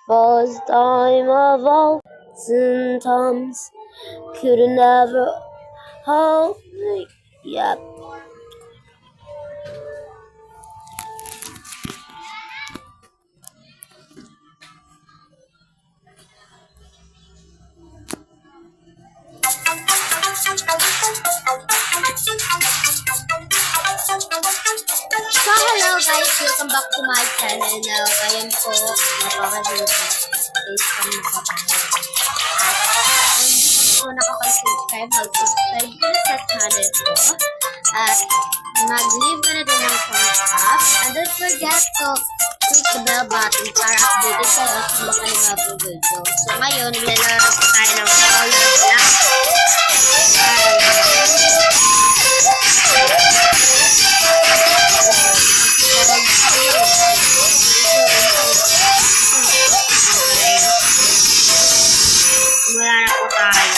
first time of all. Sometimes could never hold me. Yep. So hello guys, welcome back to my channel now. Ayan po, napaka-video. Please kami nakapanood. At kung hindi po nakapag-subscribe, mag-subscribe ko na sa channel ko. At mag-leave ka na din ng thumbs up. And don't forget to click the bell button para updated kayo sa mga kanina video. So ngayon, naglalaro po tayo ng Call of Black. Wala na po tayo.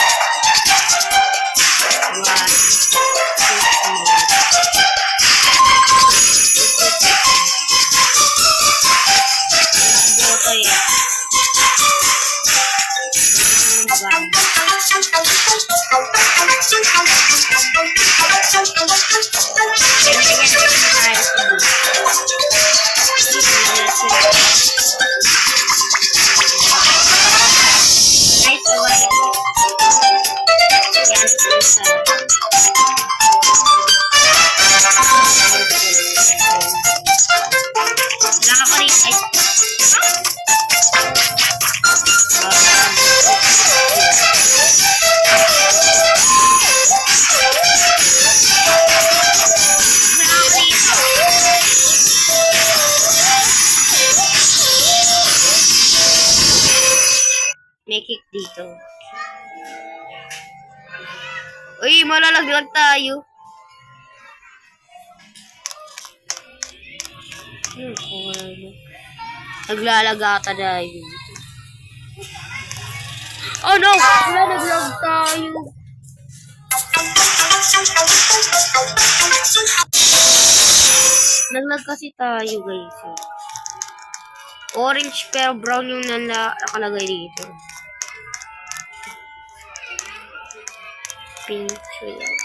May kick dito. Uy, malalaglag tayo. Naglalagata tayo. Oh no! Malalaglag tayo. Naglag kasi tayo guys. Orange pero brown yung nakalagay dito. Pink.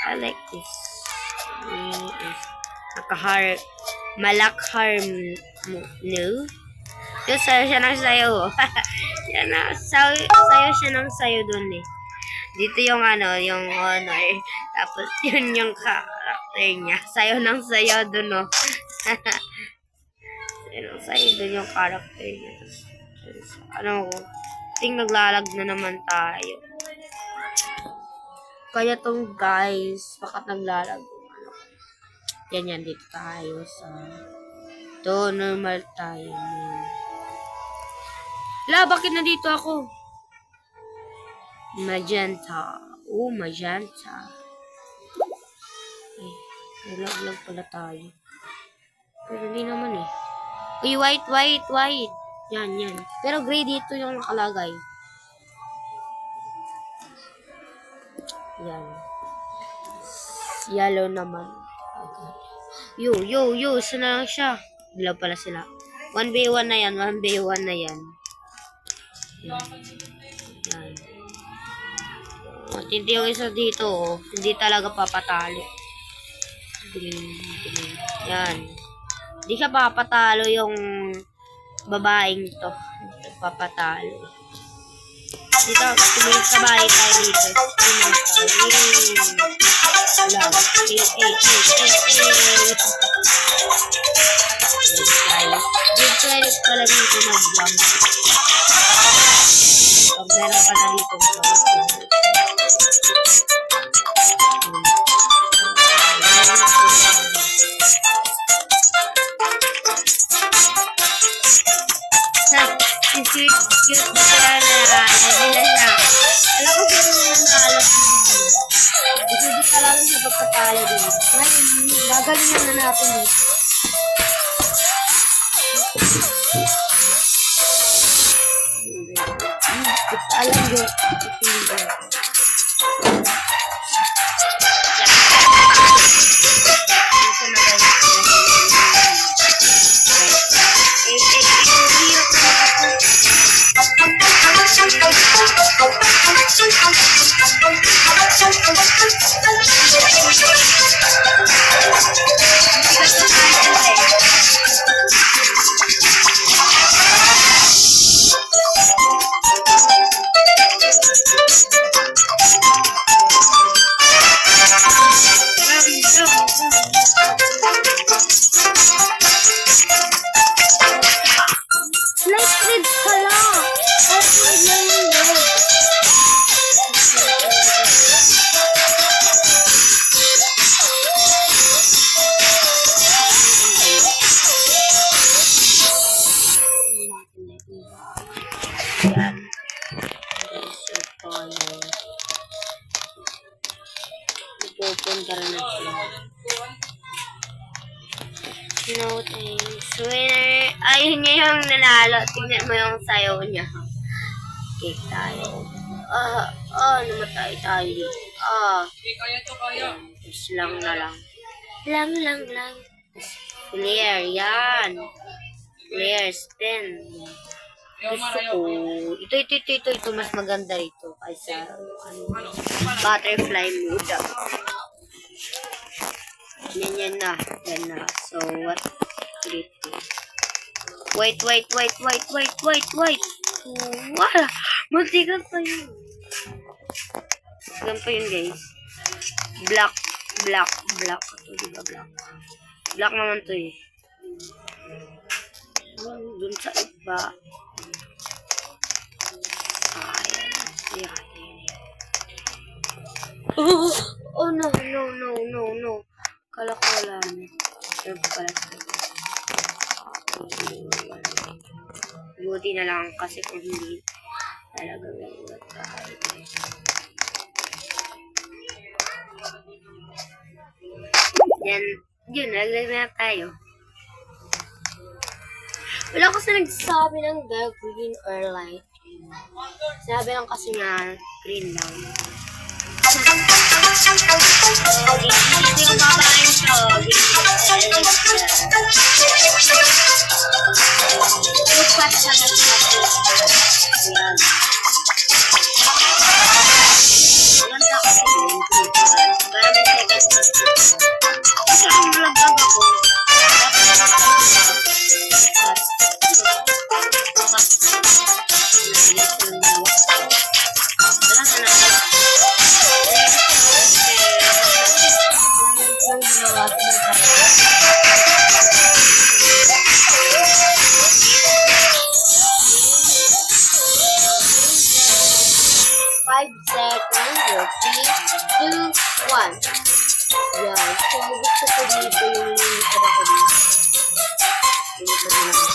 I like this. Nakaharap. Malakhar mo. No? Yung sayo siya ng sayo. Yan na. Sayo siya ng sayo dun eh. Dito yung ano, yung honor. Tapos yun yung karakter niya. Sayo ng sayo dun oh. Sayo ng sayo dun yung karakter niya. Ano ko? Ting naglalag na naman tayo. Kaya tong guys, bakit naglalag? Ano? Yan, dito tayo sa to normal tayo. La, bakit nandito ako? Magenta. Oh, magenta. Naglag pala tayo. Pero hindi naman eh. Uy, white. Yan. Pero gray dito yung nakalagay. Yan. Yellow naman. Okay. Yo. Sana lang siya. Dilaw pala sila. 1v1 na yan. Yan. Matindi yung isa dito. Oh. Hindi talaga papatalo. Green. Yan. Hindi siya papatalo yung babaeng to. Hindi papatalo. Dito, tumulog sa bahay tayo dito. Good credit pala dito mag-jump. Pag meron pa na dito. Cute na siya. Alam ko kung nanalo dito. Hindi talaga siya pagkatalo dito. Ngayon, gagalingan na natin dito. Alam nyo. Hirap na Red pala! Red lang yung red. Yan. Pupunta rin na sila. No thanks. Winner. Ayun niya yung nanalo. Tingnan mo yung sayaw niya. Cake tayo. Namatay tayo. Kaya to, kaya. Tapos lang na lang. Lang. Flare, yan. Flare, spin. Gusto ko. Ito. Mas maganda rito. Kaysa, butterfly mode. Yan na. So, what? Wait. Wala. Matigan pa yun. Matigan pa yun, guys. Black. Ito, diba black? Black naman to eh. Dun sa iba. Ayan. Oh, no. Kala ko wala na. Pero pala buti na lang kasi kung hindi talaga gawin tayo. Yan. Yun, naglag na tayo. Wala kasi nagsasabi ng green or light. Sabi lang kasi nga green lang. Hindi ko babain siya. Lupat siya na siya. Ayan. Maganda kasi yun. Para may second na. Kasi ang malagdag ako. Yan. So, gusto ko dito yung para ko dito. Dito na lang.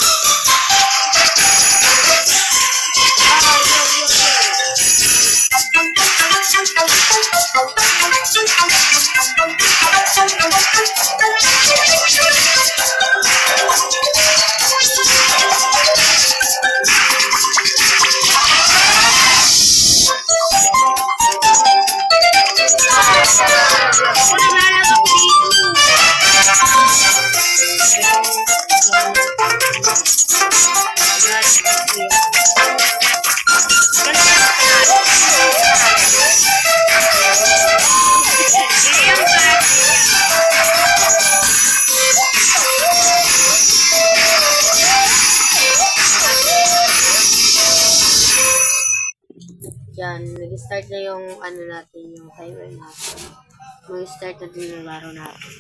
Yan, nag-start na yung natin, yung timer natin. Mag-start na din yung laro natin.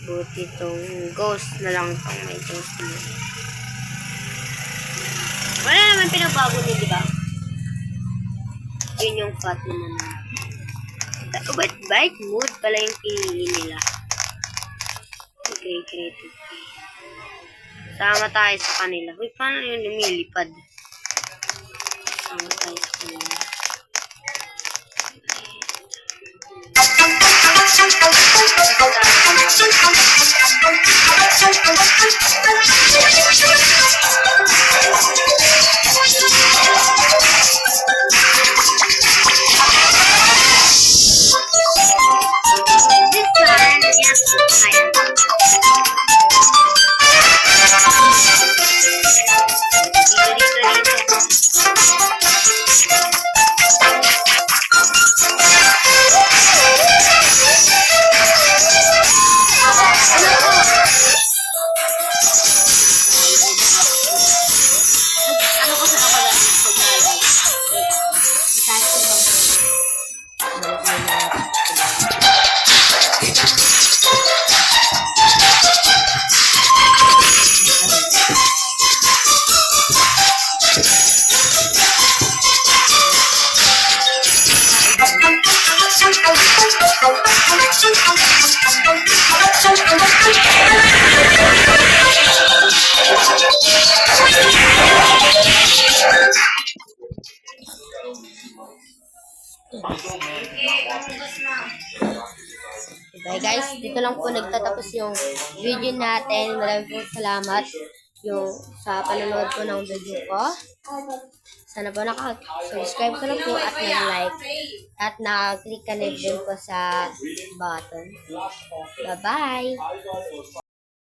Buti itong ghost na lang itong may ghost na. Wala naman pinabago niya, di ba? Yun yung fat naman na. But bike mode pala yung pinili nila. Okay, creative. Sama tayo sa kanila. Uy, paano yun lumilipad? Sama tayo sa kanila. guys, dito lang po nagtatapos yung video natin. Maraming po salamat yung sa panonood po ng video ko. Sana po subscribe ka na po at nag-like at na-click ka na din po sa button. Bye-bye!